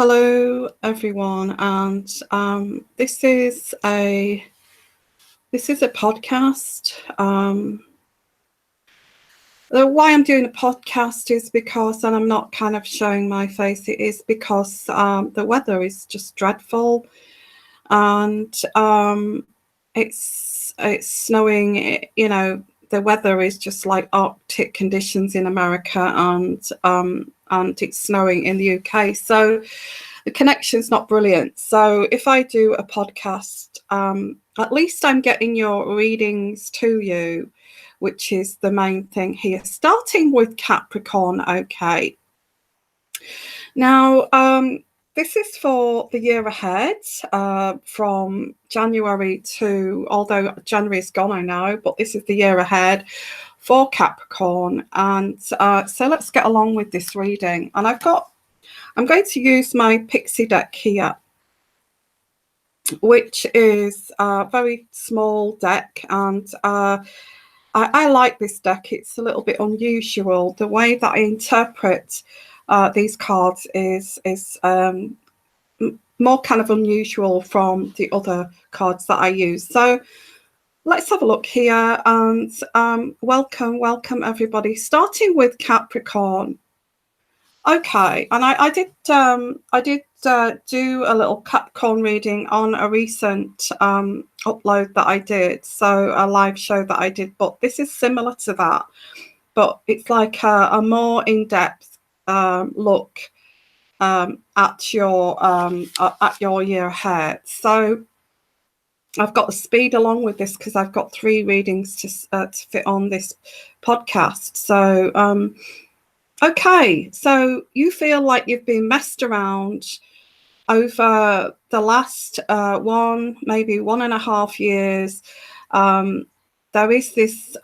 Hello everyone, and this is a podcast. Why I'm doing a podcast is because, and I'm not kind of showing my face, it is because the weather is just dreadful, and it's snowing. You know, the weather is just like Arctic conditions in America, and it's snowing in the UK. So the connection's not brilliant. So if I do a podcast, at least I'm getting your readings to you, which is the main thing here. Starting with Capricorn, okay. Now, this is for the year ahead, from January to, although January is gone, I know, but this is the year ahead for Capricorn. And so let's get along with this reading. And I'm going to use my Pixie deck here, which is a very small deck, and I like this deck. It's a little bit unusual. The way that I interpret these cards is more kind of unusual from the other cards that I use. So let's have a look here, and welcome everybody. Starting with Capricorn. Okay, and I did do a little Capricorn reading on a recent upload that I did, so a live show that I did, but this is similar to that, but it's like a more in-depth look at your year ahead. So I've got the speed along with this because I've got 3 readings to fit on this podcast. So okay, so you feel like you've been messed around over the last maybe 1.5 years. There is this,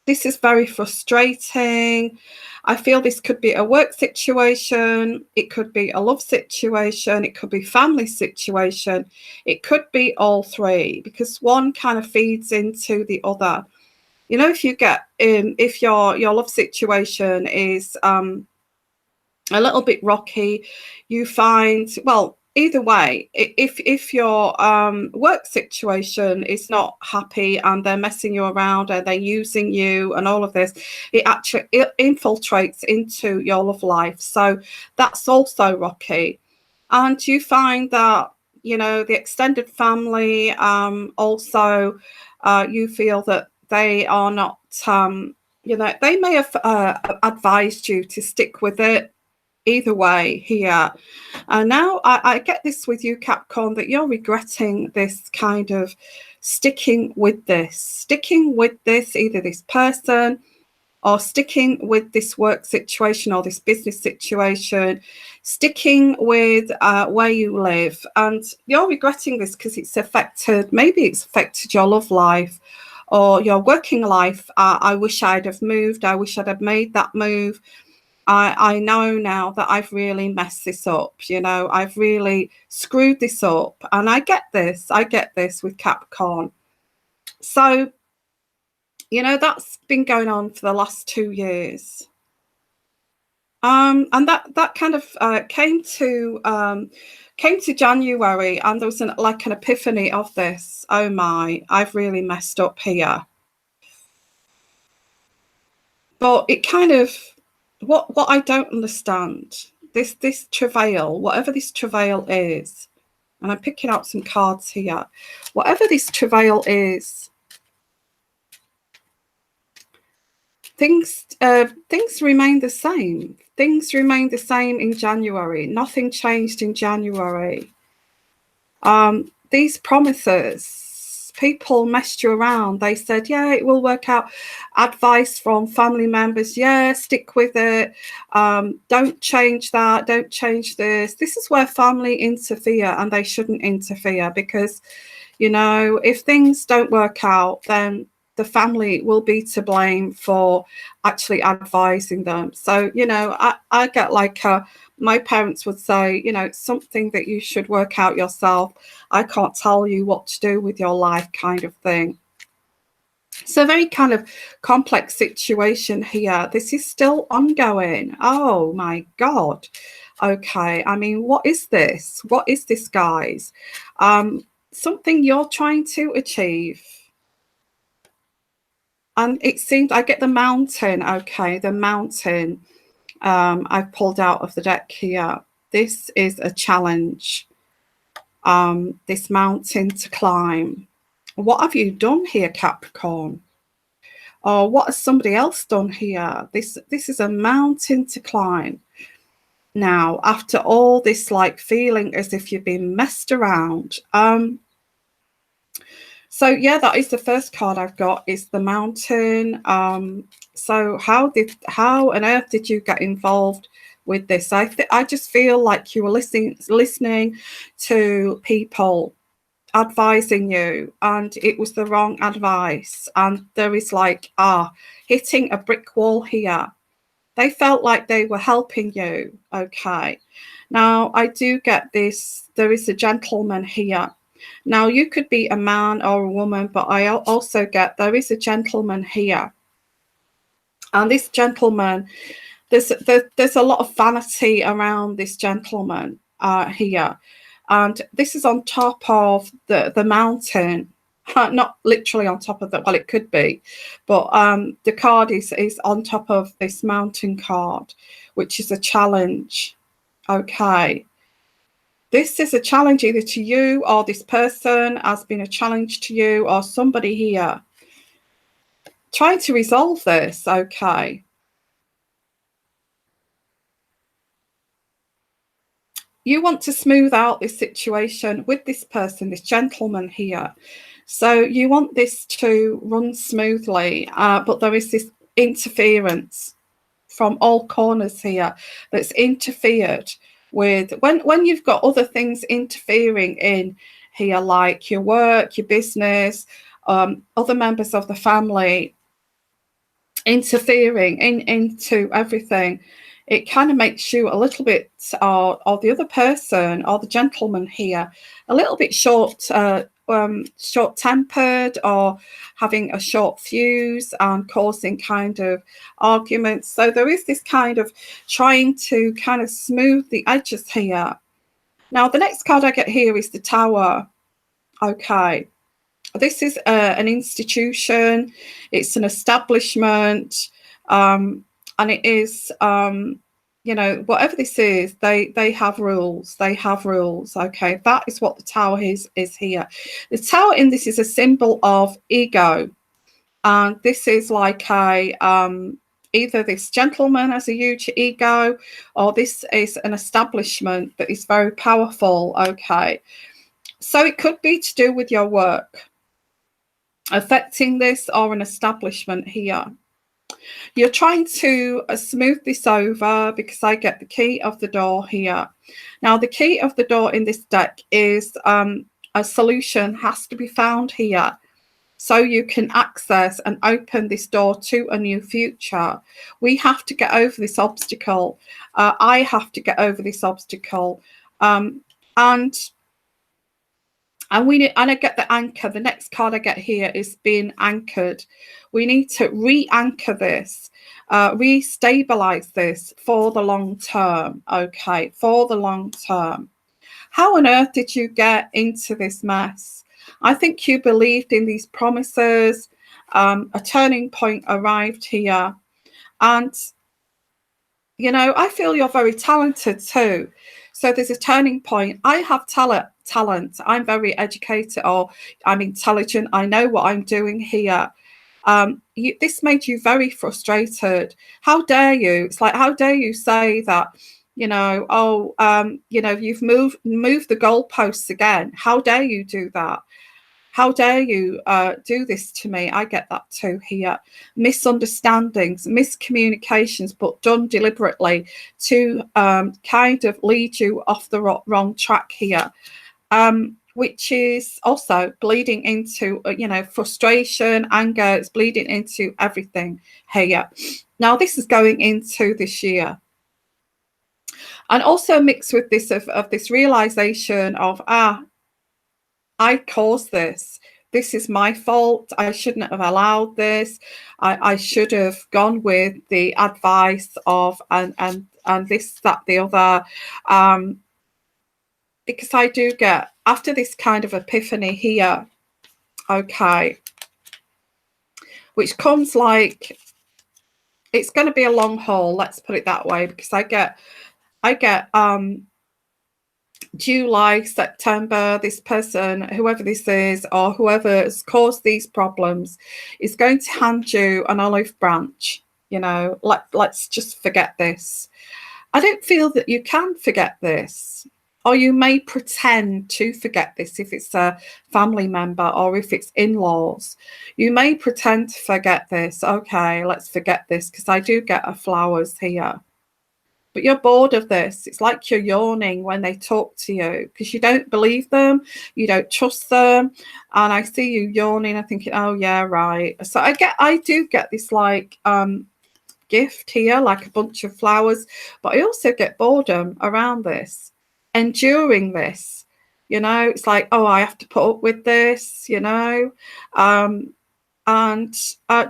this is very frustrating. I feel this could be a work situation, it could be a love situation, it could be family situation, it could be all 3, because one kind of feeds into the other. You know, if you get if your love situation is a little bit rocky, you find, well, either way, if your work situation is not happy and they're messing you around and they're using you and all of this, it infiltrates into your love life. So that's also rocky. And you find that, you know, the extended family, also you feel that they are not, you know, they may have advised you to stick with it. Either way here. Now I get this with you, Capricorn, that you're regretting this kind of sticking with this, either this person or sticking with this work situation or this business situation, sticking with where you live. And you're regretting this because it's affected your love life or your working life. I wish I'd have moved. I wish I'd have made that move. I know now that I've really messed this up, you know, I've really screwed this up. And I get this with Capricorn. So, you know, that's been going on for the last 2 years. And that kind of came to January, and there was like an epiphany of this. Oh my, I've really messed up here. But it kind of, what I don't understand, this travail, whatever this travail is, and I'm picking out some cards here, whatever this travail is, things remain the same. Things remain the same in January. Nothing changed in January. These promises, people messed you around. They said, yeah, it will work out. Advice from family members, yeah, stick with it. Don't change that. Don't change this. This is where family interfere, and they shouldn't interfere, because, you know, if things don't work out, then the family will be to blame for actually advising them. So, you know, I get like my parents would say, you know, it's something that you should work out yourself. I can't tell you what to do with your life, kind of thing. So very kind of complex situation here. This is still ongoing. Oh my God. Okay, I mean, what is this? What is this, guys? Something you're trying to achieve. And it seems I get the mountain. Okay, the mountain. I've pulled out of the deck here. This is a challenge. This mountain to climb. What have you done here, Capricorn? Or what has somebody else done here? This is a mountain to climb. Now, after all this, like feeling as if you've been messed around. So yeah, that is the first card I've got, is the mountain. So how on earth did you get involved with this? I just feel like you were listening to people advising you, and it was the wrong advice. And there is like hitting a brick wall here. They felt like they were helping you. Okay. Now I do get this. There is a gentleman here. Now you could be a man or a woman, but I also get there is a gentleman here. And this gentleman, there's a lot of vanity around this gentleman here. And this is on top of the mountain. Not literally on top of that, well, it could be, but the card is on top of this mountain card, which is a challenge. Okay, this is a challenge either to you, or this person has been a challenge to you, or somebody here trying to resolve this. Okay, you want to smooth out this situation with this person, this gentleman here. So you want this to run smoothly, but there is this interference from all corners here that's interfered with. When you've got other things interfering in here, like your work, your business, other members of the family interfering into everything, it kind of makes you a little bit, or the other person, or the gentleman here, a little bit short-tempered, or having a short fuse and causing kind of arguments. So there is this kind of trying to kind of smooth the edges here. Now the next card I get here is the Tower. Okay, this is an institution, it's an establishment, and it is whatever this is, they have rules. Okay, that is what the Tower is here. The Tower in this is a symbol of ego, and this is like a either this gentleman has a huge ego, or this is an establishment that is very powerful. Okay, so it could be to do with your work affecting this, or an establishment here. You're trying to smooth this over, because I get the key of the door here. Now the key of the door in this deck is a solution has to be found here, so you can access and open this door to a new future. We have to get over this obstacle. I have to get over this obstacle, and I get the anchor. The next card I get here is being anchored. We need to re-anchor this, re-stabilize this for the long term. Okay, for the long term. How on earth did you get into this mess? I think you believed in these promises. A turning point arrived here. And, I feel you're very talented too. So there's a turning point. I have talent. I'm very educated, or I'm intelligent. I know what I'm doing here. This made you very frustrated. How dare you? It's like, how dare you say that, you've moved the goalposts again. How dare you do that? How dare you do this to me? I get that too here. Misunderstandings, miscommunications, but done deliberately to kind of lead you off the wrong track here, which is also bleeding into, frustration, anger. It's bleeding into everything here. Now, this is going into this year. And also mixed with this of this realization of, I caused this. This is my fault. I shouldn't have allowed this. I should have gone with the advice of and and this, that, the other. Because I do get, after this kind of epiphany here, okay, which comes like, it's going to be a long haul, let's put it that way, because I get July, September, this person, whoever this is, or whoever has caused these problems, is going to hand you an olive branch. You know, let's just forget this. I don't feel that you can forget this, or you may pretend to forget this if it's a family member or if it's in-laws. You may pretend to forget this. Okay, let's forget this, because I do get a flowers here. But you're bored of this. It's like you're yawning when they talk to you because you don't believe them, you don't trust them. And I see you yawning and thinking, oh yeah, right. So I do get this like gift here, like a bunch of flowers, but I also get boredom around this, enduring this. You know, it's like, oh, I have to put up with this, you know. And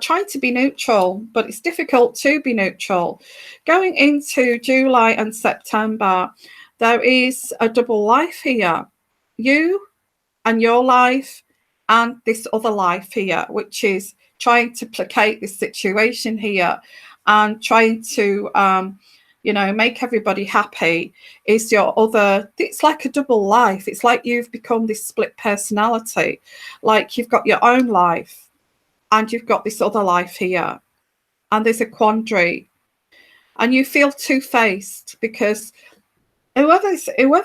trying to be neutral, but it's difficult to be neutral. Going into July and September, there is a double life here. You and your life and this other life here, which is trying to placate this situation here and trying to, you know, make everybody happy, is your other. It's like a double life. It's like you've become this split personality, like you've got your own life and you've got this other life here, and there's a quandary, and you feel two-faced because whoever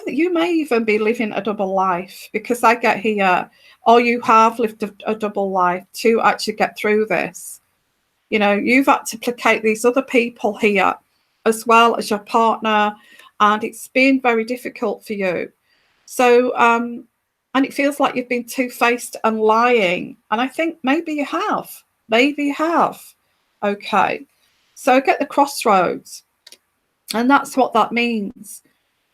you may even be living a double life, because I get here, or you have lived a double life to actually get through this. You know, you've had to placate these other people here as well as your partner, and it's been very difficult for you. So and it feels like you've been two-faced and lying. And I think maybe you have. Maybe you have. Okay. So get the crossroads. And that's what that means.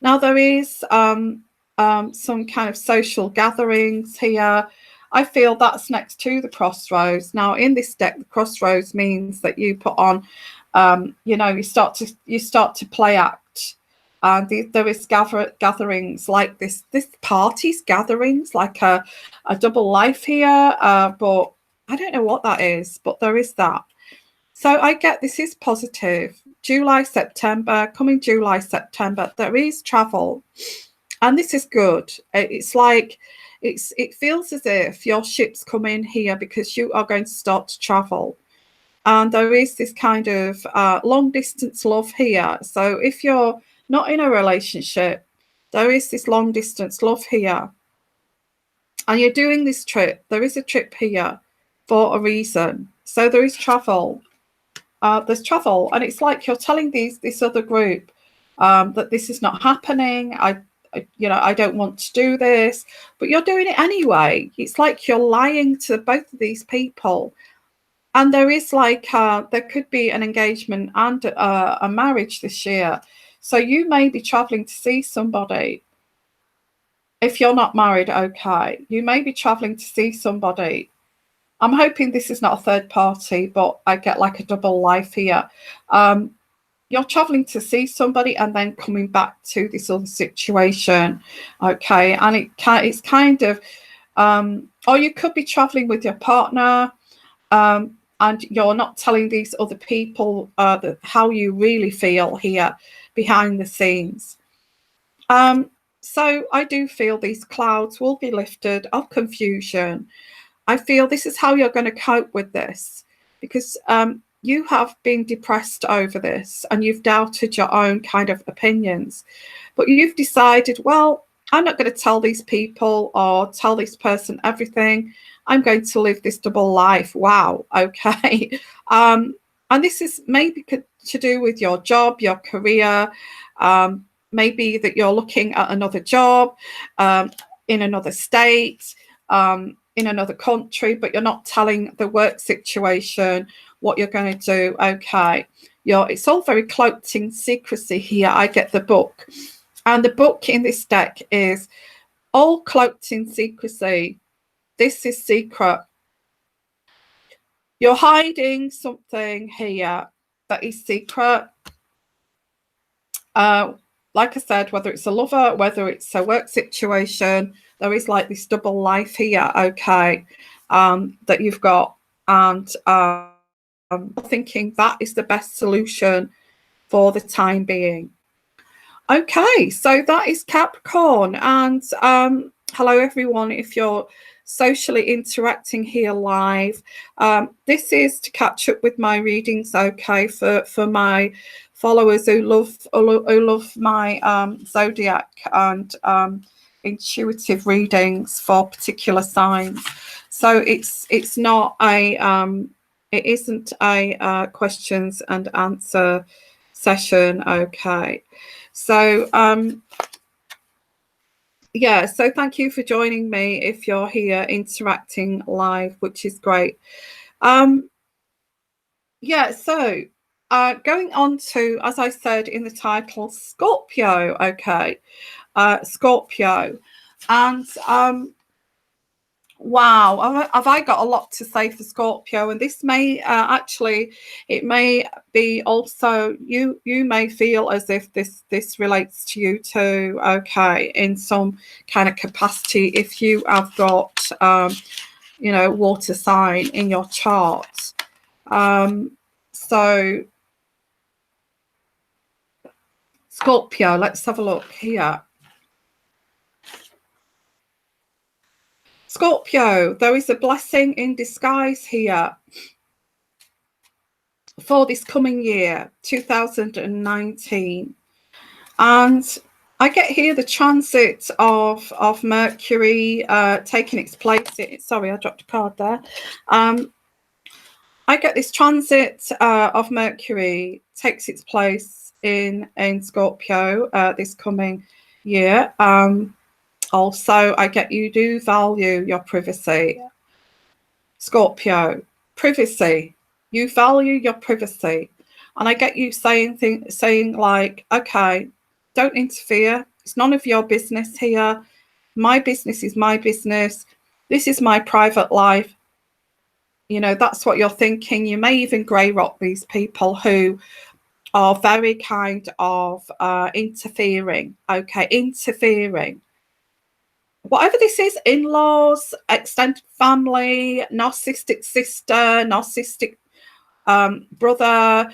Now, there is some kind of social gatherings here. I feel that's next to the crossroads. Now, in this deck, the crossroads means that you put on, you know, you start to play act. And there is gatherings like this parties gatherings, like a double life here, but I don't know what that is, but there is that. So I get this is positive. July, September, coming July, September, there is travel, and this is good. It's like it feels as if your ship's come in here because you are going to start to travel. And there is this kind of long distance love here. So if you're not in a relationship, there is this long distance love here. And you're doing this trip. There is a trip here for a reason. So there is travel. There's travel. And it's like you're telling this other group that this is not happening. You know, I don't want to do this. But you're doing it anyway. It's like you're lying to both of these people. And there is like, there could be an engagement and a marriage this year. So you may be traveling to see somebody. If you're not married, okay. You may be traveling to see somebody. I'm hoping this is not a third party, but I get like a double life here. You're traveling to see somebody and then coming back to this other situation. Okay. And it's kind of, or you could be traveling with your partner. And you're not telling these other people how you really feel here behind the scenes. So I do feel these clouds will be lifted of confusion. I feel this is how you're going to cope with this, because you have been depressed over this and you've doubted your own kind of opinions. But you've decided, well, I'm not going to tell these people or tell this person everything. I'm going to live this double life. Wow. Okay. And this is maybe to do with your job, your career. Maybe that you're looking at another job in another state, in another country, but you're not telling the work situation what you're going to do. Okay. It's all very cloaked in secrecy here. I get the book. And the book in this deck is all cloaked in secrecy. This is secret. You're hiding something here that is secret. Like I said, whether it's a lover, whether it's a work situation, there is like this double life here, okay, that you've got. And thinking that is the best solution for the time being. Okay, so that is Capricorn. And hello, everyone. If you're socially interacting here live, this is to catch up with my readings, okay, for my followers who love my zodiac and intuitive readings for particular signs. So it's not a it isn't a questions and answer session, okay. So yeah, so thank you for joining me if you're here interacting live, which is great. Yeah, so going on to, as I said in the title, Scorpio, okay. Scorpio. And wow, have I got a lot to say for Scorpio? And this may actually, it may be also, you may feel as if this relates to you too, okay, in some kind of capacity if you have got, you know, water sign in your chart. So Scorpio, let's have a look here. Scorpio, there is a blessing in disguise here for this coming year, 2019. And I get here the transit of Mercury taking its place. Sorry, I dropped a card there. I get this transit of Mercury takes its place in Scorpio this coming year. Also, I get you do value your privacy. Scorpio, privacy. You value your privacy. And I get you saying like, okay, don't interfere. It's none of your business here. My business is my business. This is my private life. You know, that's what you're thinking. You may even grey rock these people who are very kind of interfering. Okay, interfering. Whatever this is, in-laws, extended family, narcissistic sister, narcissistic brother,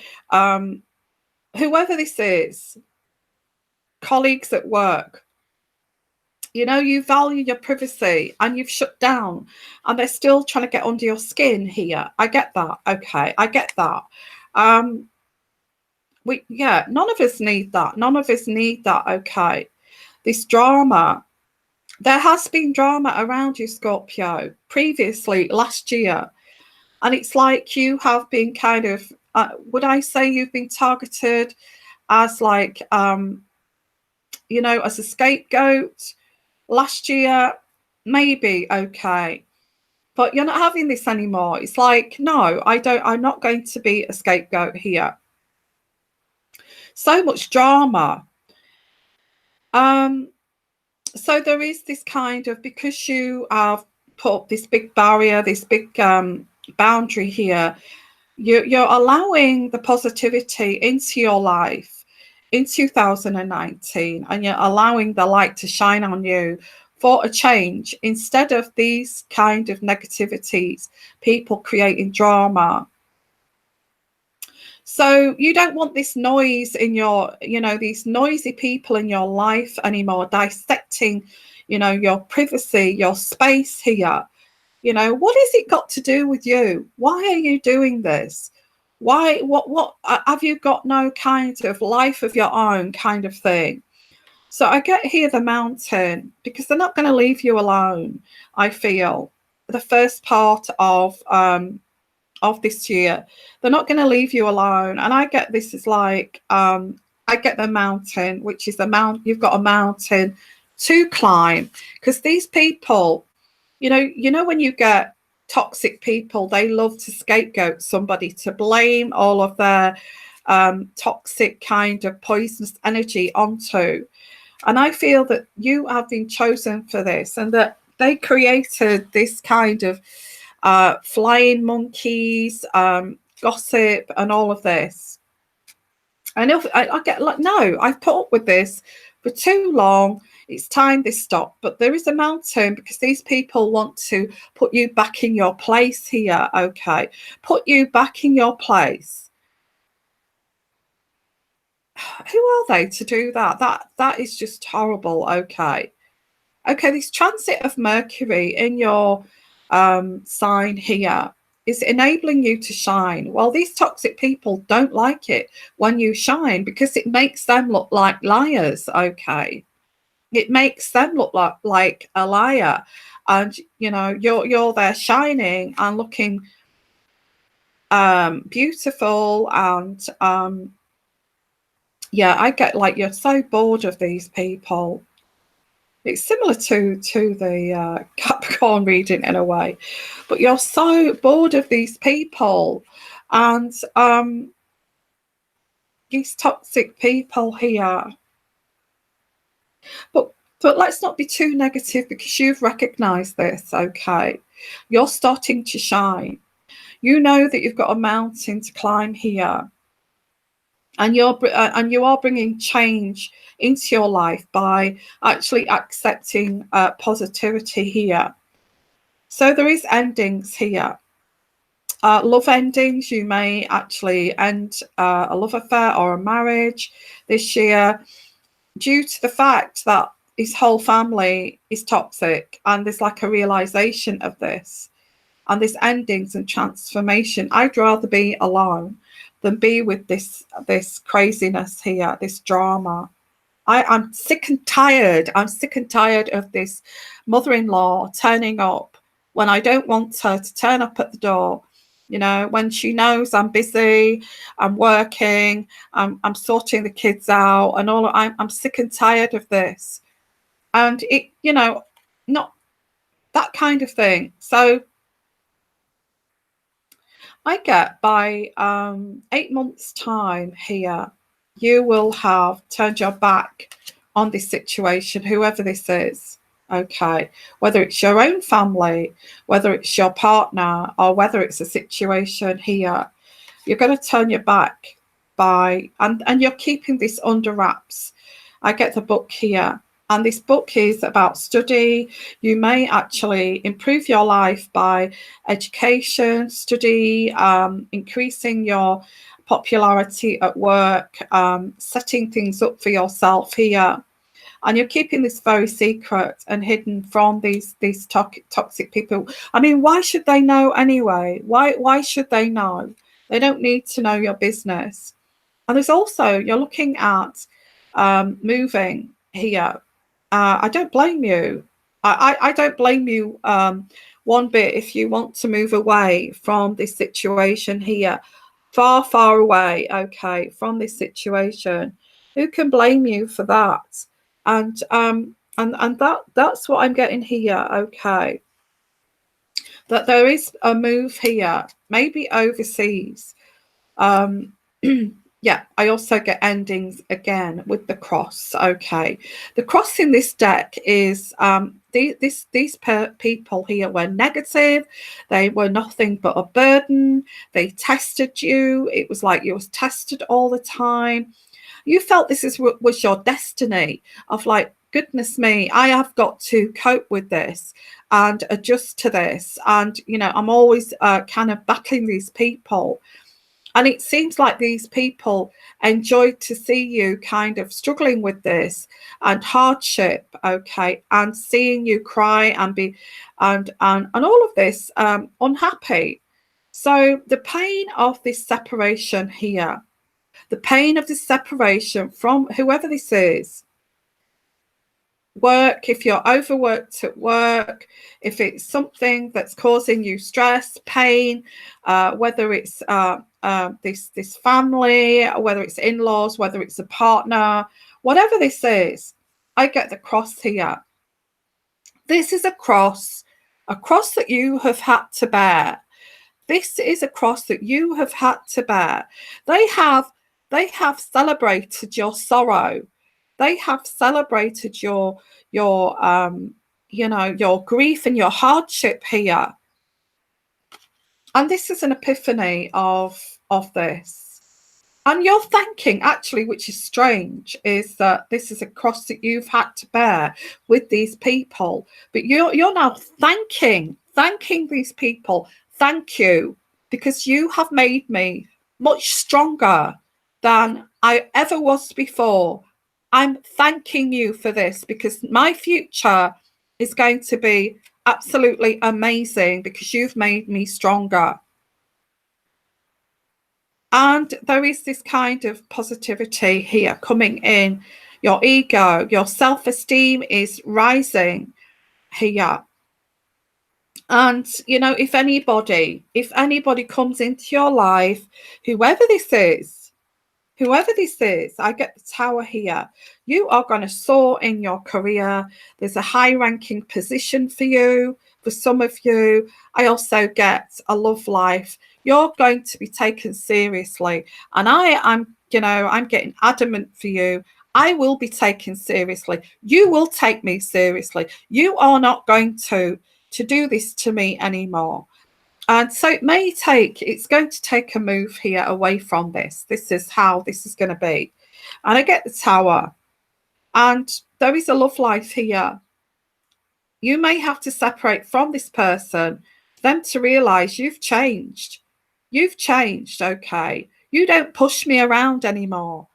whoever this is, colleagues at work, you know, you value your privacy and you've shut down and they're still trying to get under your skin here. I get that. Okay, I get that. Yeah, none of us need that. None of us need that. Okay, this drama. There has been drama around you, Scorpio, previously last year. And it's like you have been kind of, would I say you've been targeted as like, you know, as a scapegoat last year? Maybe, okay. But you're not having this anymore. It's like, no, I'm not going to be a scapegoat here. So much drama. So there is this kind of, because you have put up this big barrier, this big boundary here, you're allowing the positivity into your life in 2019, and you're allowing the light to shine on you for a change instead of these kind of negativities, people creating drama. So you don't want this noise in your, you know, these noisy people in your life anymore, dissecting, you know, your privacy, your space here. You know, what has it got to do with you? Why are you doing this? Why, what, have you got no kind of life of your own kind of thing? So I get here the mountain, because they're not going to leave you alone. I feel the first part of this year, they're not going to leave you alone. And I get this is like, I get the mountain, which is you've got a mountain to climb, because these people, you know, when you get toxic people, they love to scapegoat somebody, to blame all of their toxic kind of poisonous energy onto. And I feel that you have been chosen for this, and that they created this kind of flying monkeys, gossip, and all of this. I know I get like, no, I've put up with this for too long. It's time this stopped. But there is a mountain, because these people want to put you back in your place here. Okay. Put you back in your place. Who are they to do that? That is just horrible. Okay. Okay, this transit of Mercury in your sign here is enabling you to shine. Well, these toxic people don't like it when you shine, because it makes them look like liars. Okay, it makes them look like a liar, and you know you're there shining and looking beautiful, and yeah, I get like you're so bored of these people. It's similar to the Capricorn reading in a way, but you're so bored of these people, and these toxic people here. But let's not be too negative, because you've recognised this. Okay, you're starting to shine. You know that you've got a mountain to climb here, and you are bringing change into your life by actually accepting positivity here. So there is endings here. Love endings. You may actually end a love affair or a marriage this year, due to the fact that his whole family is toxic, and there's like a realization of this, and this endings and transformation. I'd rather be alone than be with this craziness here, this drama. I'm sick and tired. I'm sick and tired of this mother-in-law turning up when I don't want her to turn up at the door. You know, when she knows I'm busy, I'm working, I'm sorting the kids out, and all. I'm sick and tired of this, and it, you know, not that kind of thing. So I get by 8 months' time here, you will have turned your back on this situation, whoever this is. Okay, whether it's your own family, whether it's your partner, or whether it's a situation here, you're going to turn your back by, and you're keeping this under wraps. I get the book here, and this book is about study. You may actually improve your life by education, study, increasing your popularity at work, setting things up for yourself here. And you're keeping this very secret and hidden from these toxic people. I mean, why should they know anyway? Why should they know? They don't need to know your business. And there's also, you're looking at moving here. I don't blame you. I don't blame you one bit if you want to move away from this situation here, far away, okay, from this situation. Who can blame you for that? And that's what I'm getting here, okay. That there is a move here, maybe overseas. Yeah, I also get endings again with the cross. Okay, the cross in this deck is these people here were negative. They were nothing but a burden. They tested you. It was like you was tested all the time. You felt this was your destiny, of like, goodness me, I have got to cope with this and adjust to this, and you know, I'm always kind of battling these people. And it seems like these people enjoy to see you kind of struggling with this and hardship, okay, and seeing you cry and be and all of this unhappy. So the pain of this separation here, the pain of this separation from whoever this is, work, if you're overworked at work, if it's something that's causing you stress, pain, whether it's this family, whether it's in-laws, whether it's a partner, whatever this is, I get the cross here. This is a cross that you have had to bear. This is a cross that you have had to bear. They have celebrated your sorrow. They have celebrated your you know, your grief and your hardship here. And this is an epiphany of this. And you're thanking, actually, which is strange, is that this is a cross that you've had to bear with these people. But you're now thanking these people. Thank you, because you have made me much stronger than I ever was before. I'm thanking you for this, because my future is going to be absolutely amazing because you've made me stronger. And there is this kind of positivity here coming in. Your ego, your self-esteem is rising here. And, you know, if anybody comes into your life, whoever this is, I get the Tower here. You are going to soar in your career. There's a high-ranking position for you. For some of you, I also get a love life. You're going to be taken seriously. And I'm getting adamant for you. I will be taken seriously. You will take me seriously. You are not going to do this to me anymore. And so it's going to take a move here away from this. This is how this is going to be. And I get the Tower. And there is a love life here. You may have to separate from this person for them to realize you've changed. You've changed, okay? You don't push me around anymore.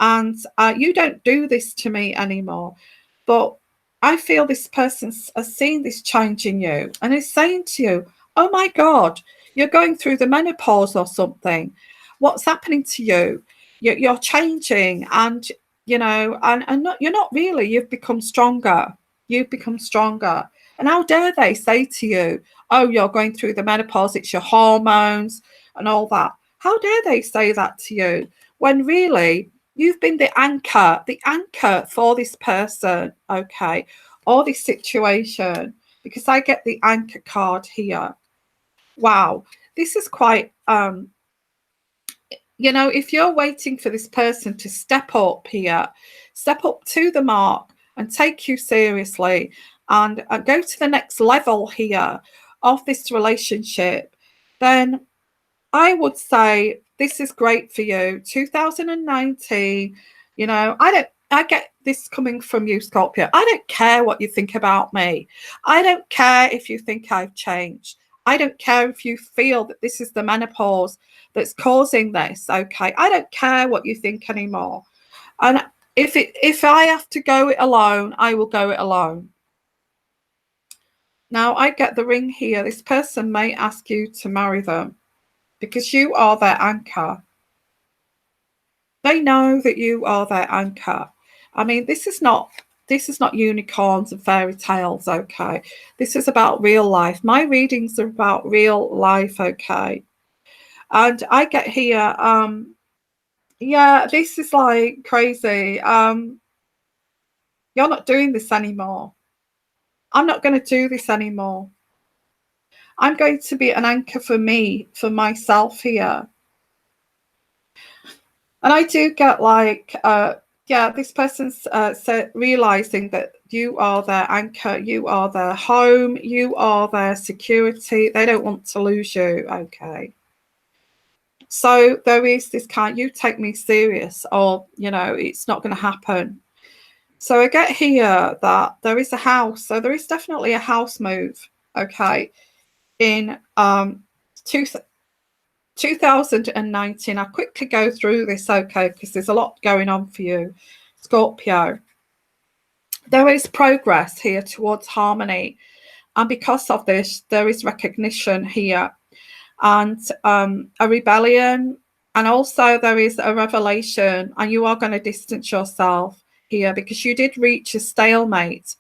And you don't do this to me anymore. But I feel this person has seen this change in you and is saying to you, oh my God, you're going through the menopause or something. What's happening to you? You're changing, and you're not really. You've become stronger. You've become stronger. And how dare they say to you, oh, you're going through the menopause, it's your hormones and all that. How dare they say that to you when really you've been the anchor for this person, okay, or this situation, because I get the anchor card here. Wow, this is quite, if you're waiting for this person to step up here, step up to the mark and take you seriously and go to the next level here of this relationship, then I would say this is great for you. 2019, I get this coming from you, Scorpio. I don't care what you think about me. I don't care if you think I've changed. I don't care if you feel that this is the menopause that's causing this, okay? I don't care what you think anymore. And if I have to go it alone, I will go it alone. Now, I get the ring here. This person may ask you to marry them because you are their anchor. They know that you are their anchor. I mean, this is not unicorns and fairy tales, okay? This is about real life. My readings are about real life, okay? And I get here, yeah, this is like crazy. You're not doing this anymore. I'm not going to do this anymore. I'm going to be an anchor for me, for myself here. And I do get like, this person's realizing that you are their anchor, you are their home, you are their security. They don't want to lose you, okay? So there is this kind, you take me serious, or, it's not going to happen. So I get here that there is a house. So there is definitely a house move, okay, in 2019. I'll quickly go through this, okay, because there's a lot going on for you, Scorpio. There is progress here towards harmony. And because of this, there is recognition here and a rebellion. And also there is a revelation, and you are going to distance yourself here because you did reach a stalemate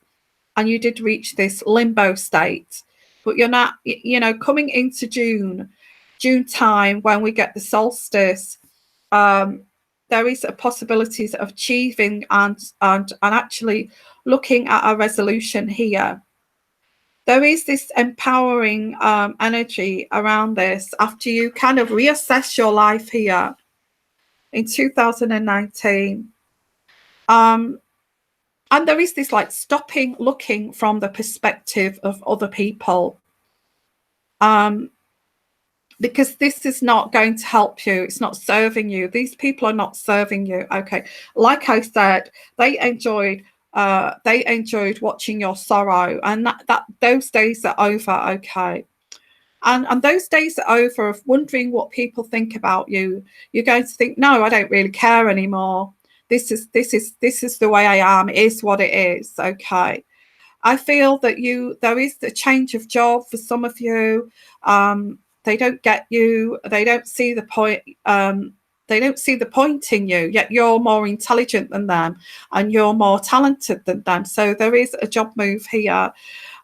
and you did reach this limbo state. But you're not, coming into June time, when we get the solstice, there is a possibilities of achieving and actually looking at a resolution here. There is this empowering energy around this after you kind of reassess your life here in 2019. And there is this like stopping looking from the perspective of other people. because this is not going to help you. It's not serving you. These people are not serving you. Okay, like I said, they enjoyed watching your sorrow, and that those days are over. Okay, and those days are over of wondering what people think about you. You're going to think, no, I don't really care anymore. This is the way I am. It is what it is. Okay. I feel that there is a change of job for some of you. They don't get you. They don't see the point. They don't see the point in you, yet you're more intelligent than them and you're more talented than them. So there is a job move here.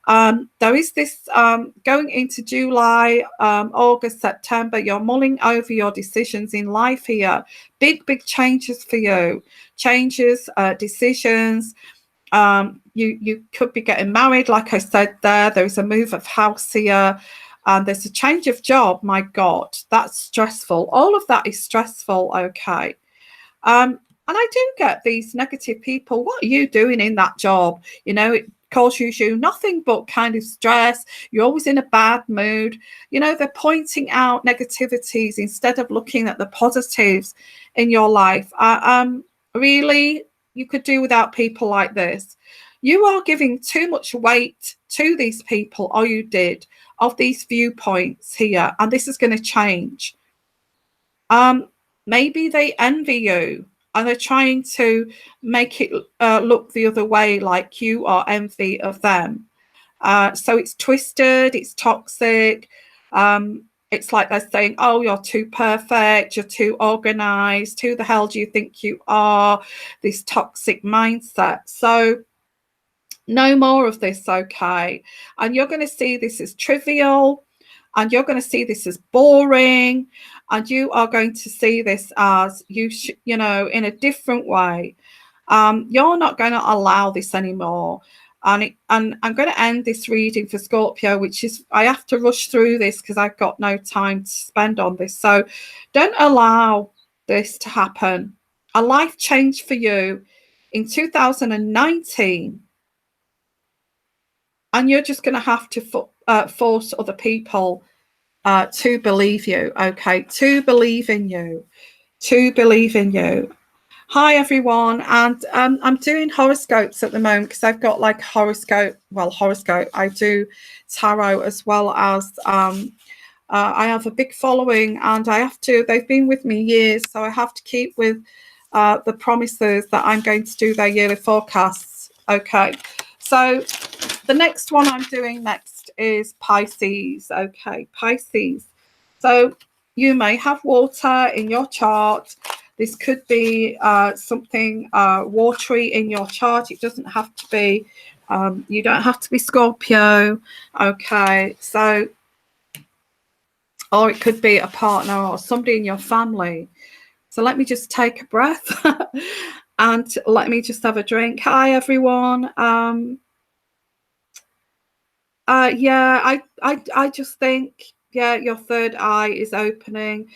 There is this going into July, August, September, you're mulling over your decisions in life here. Big changes for you. Changes, decisions. You could be getting married, like I said there. There's a move of house here. There's a change of job. My God, that's stressful. All of that is stressful. Okay. And I do get these negative people. What are you doing in that job? You know, it causes you nothing but kind of stress. You're always in a bad mood. You know, they're pointing out negativities instead of looking at the positives in your life. Really, you could do without people like this. You are giving too much weight to these people, or you did, of these viewpoints here, and this is going to change. Maybe they envy you and they're trying to make it look the other way, like you are envy of them. So it's twisted, it's toxic. It's like they're saying, oh, you're too perfect, you're too organized, who the hell do you think you are? This toxic mindset. So no more of this, okay? And you're going to see this as trivial, and you're going to see this as boring, and you are going to see this as you know, in a different way. You're not going to allow this anymore. And I'm going to end this reading for Scorpio, which is, I have to rush through this because I've got no time to spend on this. So don't allow this to happen. A life change for you in 2019. And you're just going to have to force other people to believe you, okay? To believe in you. To believe in you. Hi, everyone. And I'm doing horoscopes at the moment because I've got like horoscope. I do tarot as well as I have a big following, and they've been with me years, so I have to keep with the promises that I'm going to do their yearly forecasts. Okay. So the next one I'm doing next is Pisces. Okay, Pisces. So you may have water in your chart. This could be something watery in your chart. It doesn't have to be, you don't have to be Scorpio. Okay, so, or it could be a partner or somebody in your family. So let me just take a breath and let me just have a drink. Hi, everyone. Yeah, I just think, yeah, your third eye is opening.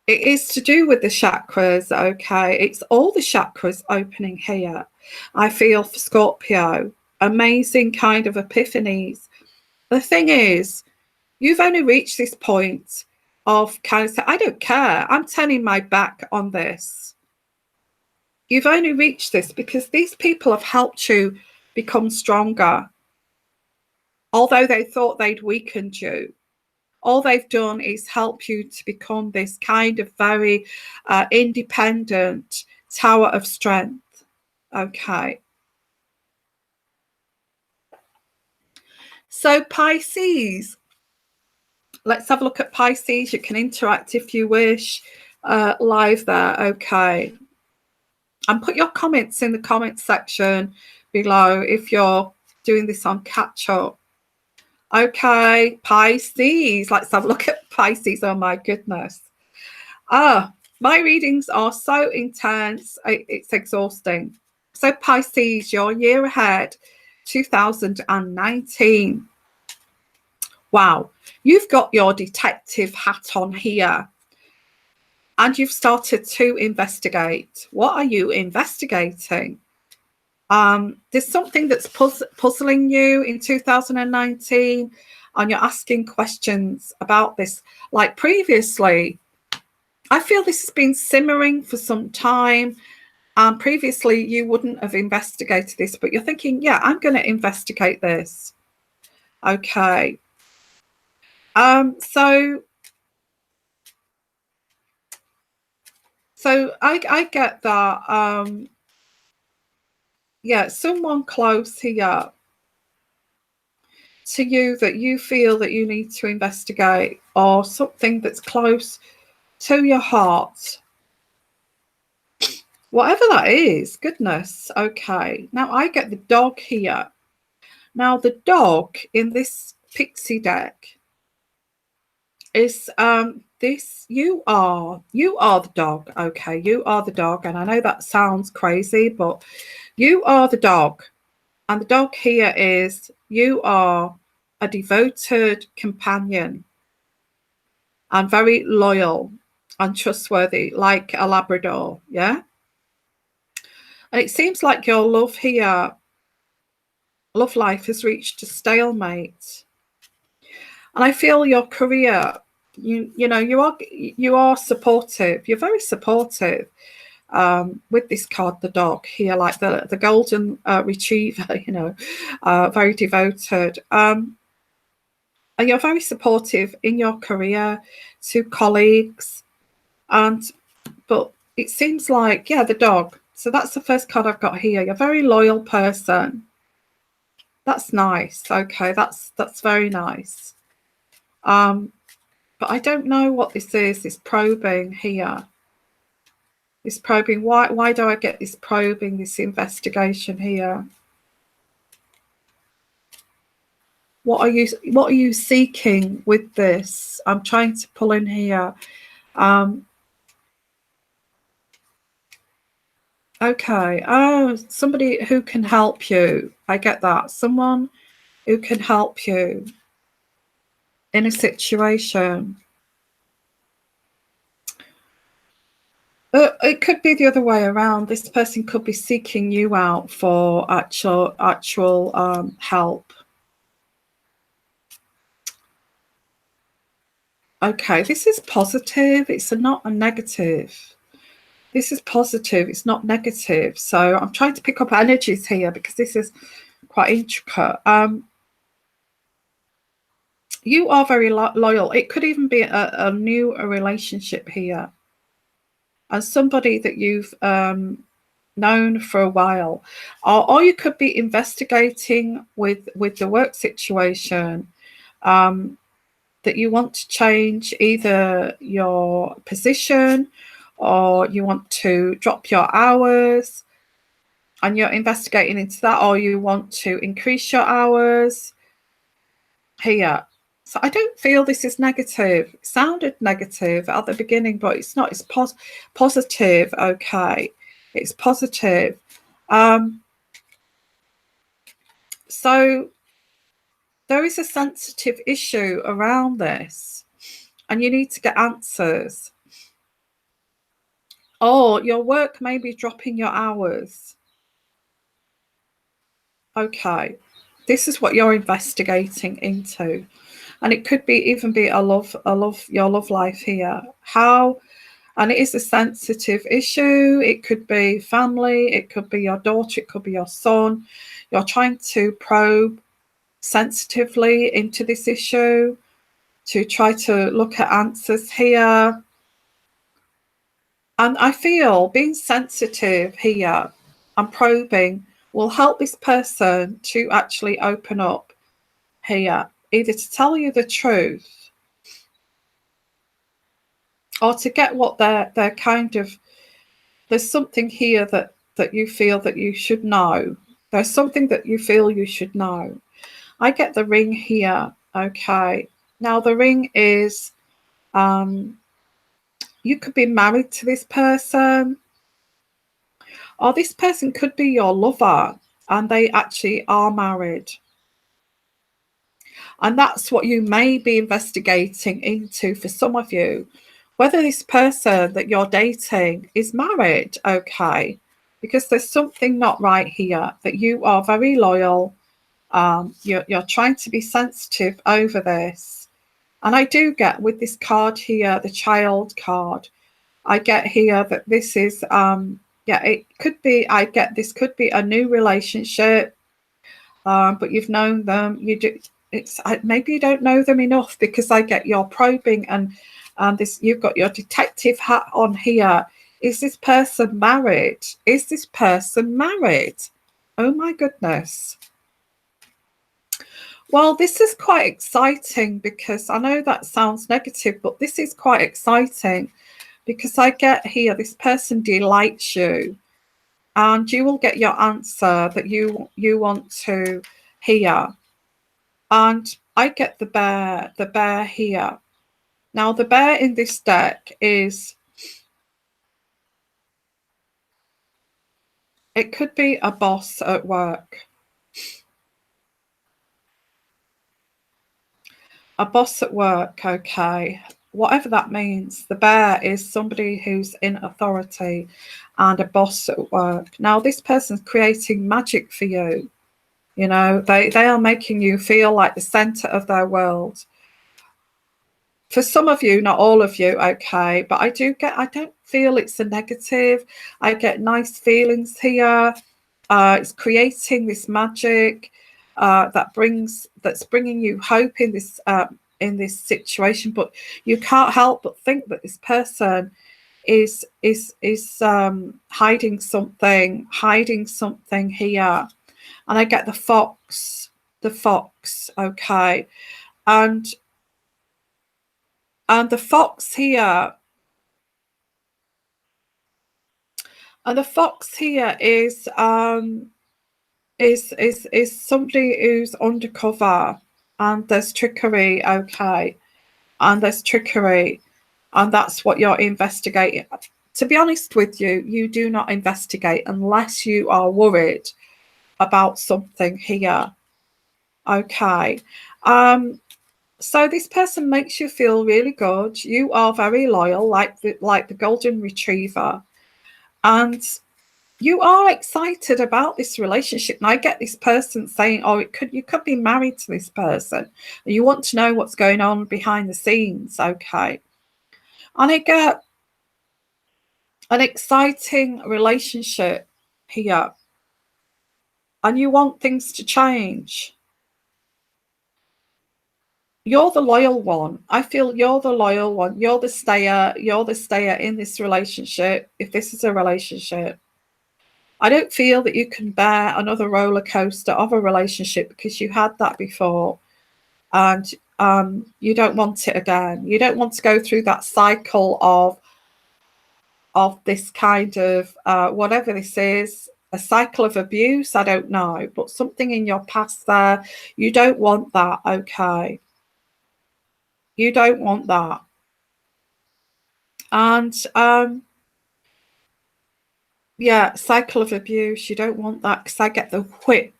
It is to do with the chakras, okay? It's all the chakras opening here. I feel for Scorpio, amazing kind of epiphanies. The thing is, you've only reached this point of kind of saying, I don't care, I'm turning my back on this. You've only reached this because these people have helped you become stronger. Although they thought they'd weakened you, all they've done is help you to become this kind of very independent tower of strength. Okay. So Pisces, let's have a look at Pisces. You can interact if you wish live there. Okay. And put your comments in the comments section below if you're doing this on catch up. Okay, Pisces. Let's have a look at Pisces. Oh my goodness. My readings are so intense. It's exhausting. So Pisces, your year ahead, 2019. Wow. You've got your detective hat on here. And you've started to investigate. What are you investigating? There's something that's puzzling you in 2019. and you're asking questions about this. Like previously, I feel this has been simmering for some time. And previously, you wouldn't have investigated this, but you're thinking, yeah, I'm going to investigate this. Okay. So I get that. Yeah, someone close here to you that you feel that you need to investigate, or something that's close to your heart. Whatever that is, goodness. Okay, now I get the dog here. Now the dog in this pixie deck is this, you are the dog. Okay, you are the dog, and I know that sounds crazy, but you are the dog. And the dog here is, you are a devoted companion and very loyal and trustworthy, like a Labrador. Yeah. And it seems like your love here, love life, has reached a stalemate. And I feel your career, you know, you are supportive. You're very supportive. With this card, the dog here, like the golden retriever, you know, very devoted. And you're very supportive in your career, to colleagues, but it seems like, yeah, the dog. So that's the first card I've got here. You're a very loyal person. That's nice. Okay, that's very nice. But I don't know what this is. This probing here. This probing. Why do I get this probing? This investigation here. What are you seeking with this? I'm trying to pull in here. Okay. Oh, somebody who can help you. I get that. Someone who can help you in a situation. It could be the other way around. This person could be seeking you out for actual help. Okay, this is positive. It's not a negative. This is positive. It's not negative. So I'm trying to pick up energies here because this is quite intricate. You are very loyal. It could even be a new relationship here, and somebody that you've known for a while, or you could be investigating with the work situation, that you want to change either your position, or you want to drop your hours, and you're investigating into that, or you want to increase your hours here. So I don't feel this is negative. It sounded negative at the beginning, but it's not. It's positive. Okay, it's positive. So there is a sensitive issue around this, and you need to get answers. Or your work may be dropping your hours. Okay, this is what you're investigating into. And it could be even be your love life here. How, and it is a sensitive issue. It could be family, it could be your daughter, it could be your son. You're trying to probe sensitively into this issue to try to look at answers here. And I feel being sensitive here and probing will help this person to actually open up here, either to tell you the truth, or to get what they're kind of, there's something here that you feel that you should know. There's something that you feel you should know. I get the ring here. Okay, now the ring is, you could be married to this person, or this person could be your lover and they actually are married. And that's what you may be investigating into for some of you, whether this person that you're dating is married. Okay, because there's something not right here, that you are very loyal You're trying to be sensitive over this. And I do get with this card here, the child card, I get here that this is, yeah, it could be, I get this could be a new relationship, but you've known them. You do, it's maybe you don't know them enough, because I get your probing, and this, you've got your detective hat on here. Is this person married? Is this person married? Oh my goodness. Well, this is quite exciting, because I know that sounds negative, but this is quite exciting, because I get here this person delights you, and you will get your answer that you want to hear. And I get the bear here. Now, the bear in this deck is, it could be a boss at work. A boss at work, okay. Whatever that means, the bear is somebody who's in authority and a boss at work. Now, this person's creating magic for you. You know, they are making you feel like the center of their world. For some of you, not all of you, okay, but I don't feel it's a negative. I get nice feelings here. It's creating this magic that's bringing you hope in this situation. But you can't help but think that this person is hiding something here. And I get the fox, okay, and the fox here. And the fox here is somebody who's undercover, and there's trickery, okay, and there's trickery, and that's what you're investigating. To be honest with you, you do not investigate unless you are worried about something here, okay. So this person makes you feel really good. You are very loyal, like the golden retriever, and you are excited about this relationship. And I get this person saying, "Oh, you could be married to this person. And you want to know what's going on behind the scenes, okay?" And I get an exciting relationship here, and you want things to change. You're the loyal one. I feel you're the loyal one. You're the stayer. You're the stayer in this relationship. If this is a relationship, I don't feel that you can bear another roller coaster of a relationship, because you had that before, and you don't want it again. You don't want to go through that cycle of this kind of whatever this is, a cycle of abuse. I don't know, but something in your past there. You don't want that, okay? You don't want that. And yeah, cycle of abuse. You don't want that, because I get the whip.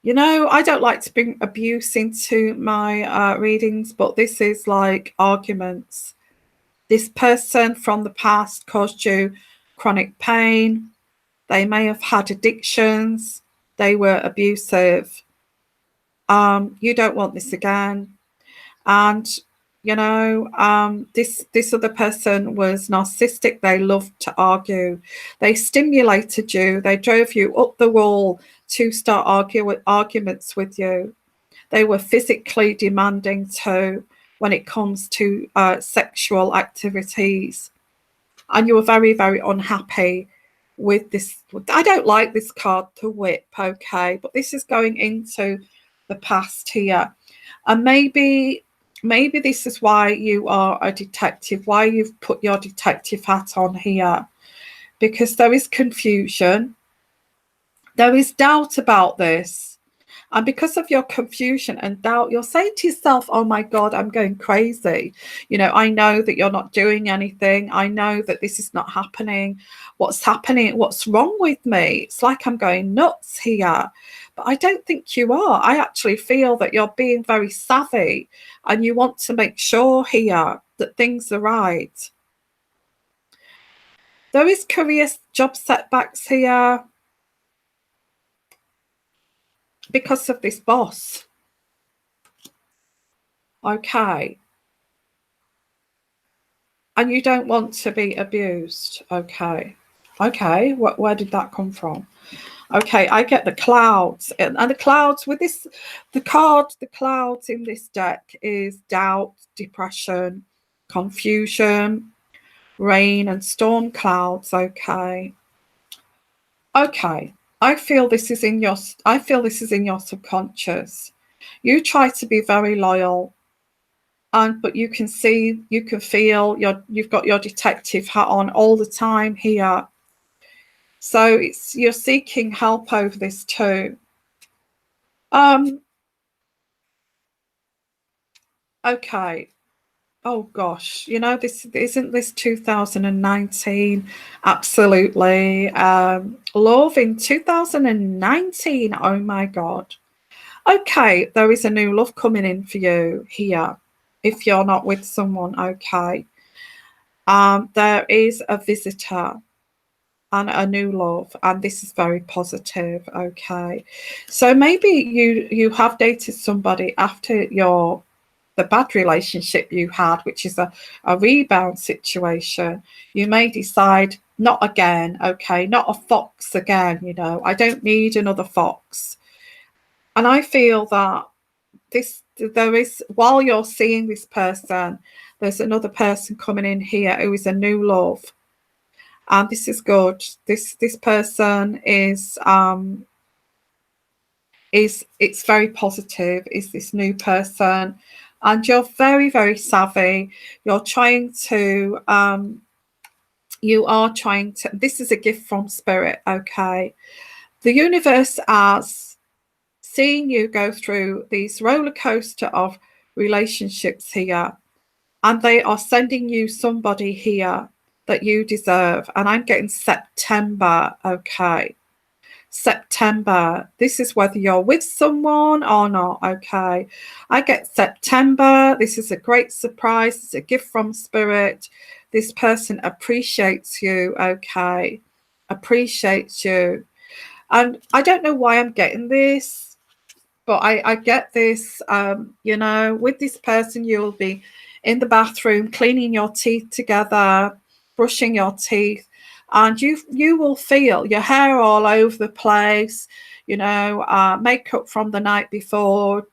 You know, I don't like to bring abuse into my readings, but this is like arguments. This person from the past caused you chronic pain. They may have had addictions. They were abusive. You don't want this again. And you know, this other person was narcissistic. They loved to argue. They stimulated you. They drove you up the wall to start arguments with you. They were physically demanding too when it comes to sexual activities. And you were very, very unhappy with this. I don't like this card, the whip, okay, but this is going into the past here. And maybe this is why you are a detective, why you've put your detective hat on here, because there is confusion. There is doubt about this. And because of your confusion and doubt, you're saying to yourself, "Oh my God, I'm going crazy. You know, I know that you're not doing anything. I know that this is not happening. What's happening? What's wrong with me? It's like I'm going nuts here." But I don't think you are. I actually feel that you're being very savvy, and you want to make sure here that things are right. There is career job setbacks here. because of this boss. Okay. And you don't want to be abused. Okay. Okay. Where did that come from? Okay, I get the clouds. And the clouds with this, the clouds in this deck is doubt, depression, confusion, rain and storm clouds. Okay. Okay. I feel this is in your subconscious. You try to be very loyal, but you can feel you've got your detective hat on all the time here. So you're seeking help over this too. Okay. Oh gosh, this isn't this 2019. Absolutely. Love in 2019. Oh my God. Okay, there is a new love coming in for you here. If you're not with someone, okay. There is a visitor and a new love, and this is very positive. Okay. So maybe you have dated somebody after the bad relationship you had, which is a rebound situation. You may decide, not again, okay, not a fox again, I don't need another fox. And I feel that there is, while you're seeing this person, there's another person coming in here who is a new love. And this is good. This person it's very positive, is this new person. And you're very, very savvy. You're trying to this is a gift from spirit, okay? The universe has seen you go through these roller coaster of relationships here, and they are sending you somebody here that you deserve. And I'm getting September, okay? September. This is whether you're with someone or not, okay? I get September. This is a great surprise. It's a gift from spirit. This person appreciates you, okay? Appreciates you. And I don't know why I'm getting this, but I get this. With this person, you'll be in the bathroom cleaning your teeth together, brushing your teeth, and you will feel your hair all over the place, makeup from the night before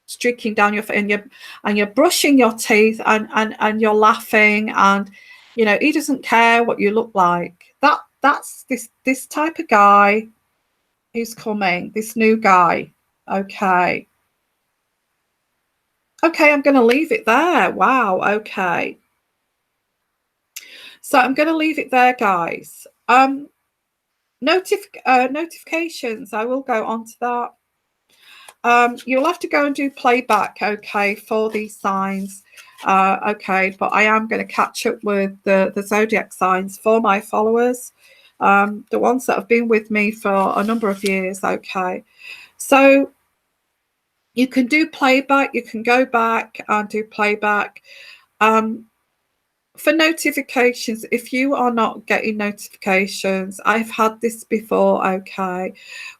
streaking down your face, and you're brushing your teeth, and you're laughing, and he doesn't care what you look like. That's this type of guy who's coming, this new guy. Okay. Okay, I'm going to leave it there. Wow. Okay. So I'm going to leave it there, guys. Notifications. I will go on to that. You'll have to go and do playback, okay, for these signs. Okay, but I am going to catch up with the zodiac signs for my followers, the ones that have been with me for a number of years. Okay, so you can do playback. You can go back and do playback. For notifications, if you are not getting notifications, I've had this before, okay,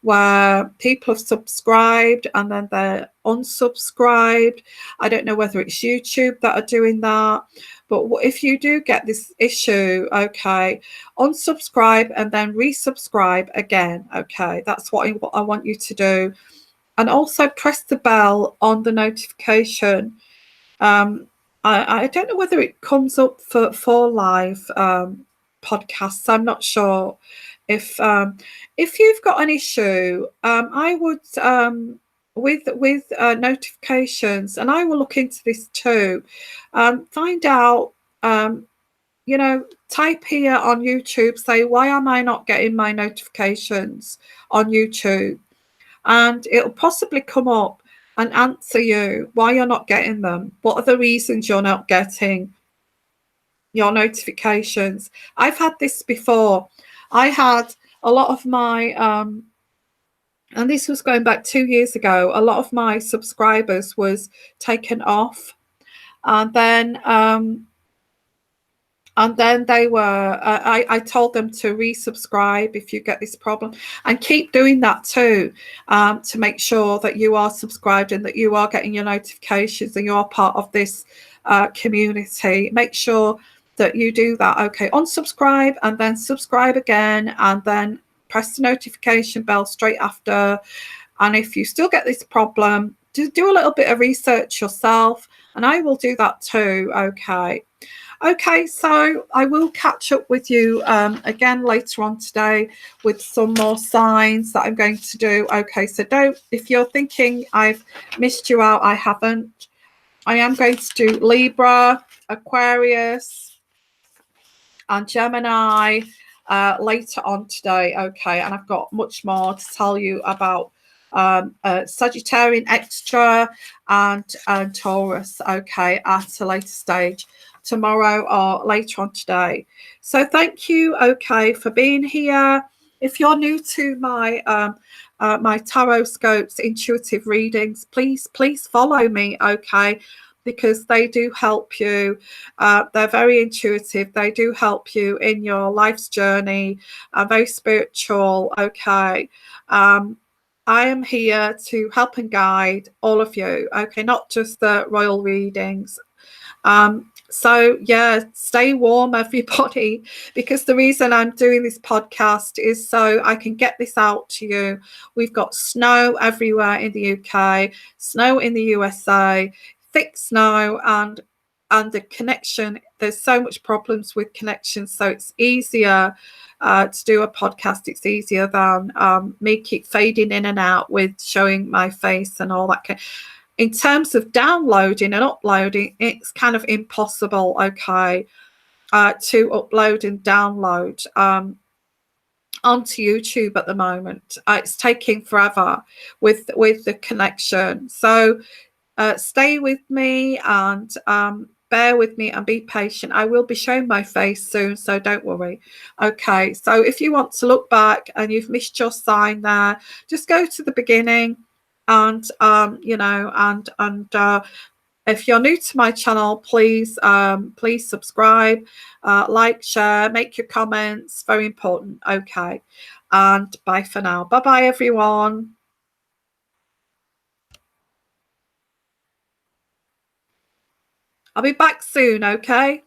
where people have subscribed and then they're unsubscribed. I don't know whether it's YouTube that are doing that, but if you do get this issue, okay, unsubscribe and then resubscribe again, okay. That's what I want you to do. And also press the bell on the notification. I don't know whether it comes up for live podcasts. I'm not sure. If you've got an issue, I would with notifications, and I will look into this too. Find out. Type here on YouTube. Say, why am I not getting my notifications on YouTube? And it'll possibly come up and answer you why you're not getting them. What are the reasons you're not getting your notifications? I've had this before. I had a lot of my and this was going back 2 years ago, a lot of my subscribers was taken off, and then And then they were, I told them to resubscribe if you get this problem, and keep doing that too, to make sure that you are subscribed and that you are getting your notifications and you are part of this community. Make sure that you do that. Okay, unsubscribe and then subscribe again, and then press the notification bell straight after. And if you still get this problem, just do a little bit of research yourself, and I will do that too. Okay, so I will catch up with you again later on today with some more signs that I'm going to do. Okay, so if you're thinking I've missed you out, I haven't. I am going to do Libra, Aquarius, and Gemini later on today. Okay, and I've got much more to tell you about Sagittarian extra and Taurus. Okay, at a later stage tomorrow or later on today. So thank you, okay, for being here. If you're new to my my tarot scopes intuitive readings, please follow me, okay, because they do help you. They're very intuitive. They do help you in your life's journey. Very spiritual, okay. I am here to help and guide all of you, okay, not just the royal readings. So yeah, stay warm, everybody, because the reason I'm doing this podcast is so I can get this out to you. We've got snow everywhere in the UK, snow in the USA, thick snow, and the connection. There's so much problems with connection, so it's easier to do a podcast. It's easier than me keep fading in and out with showing my face and all that. In terms of downloading and uploading, it's kind of impossible, okay, to upload and download onto YouTube at the moment. It's taking forever with the connection. So stay with me and bear with me and be patient. I will be showing my face soon, so don't worry. Okay, so if you want to look back and you've missed your sign there, just go to the beginning. And you know, and if you're new to my channel, please subscribe, like, share, make your comments. Very important. Okay, and bye for now. Bye bye, everyone. I'll be back soon. Okay.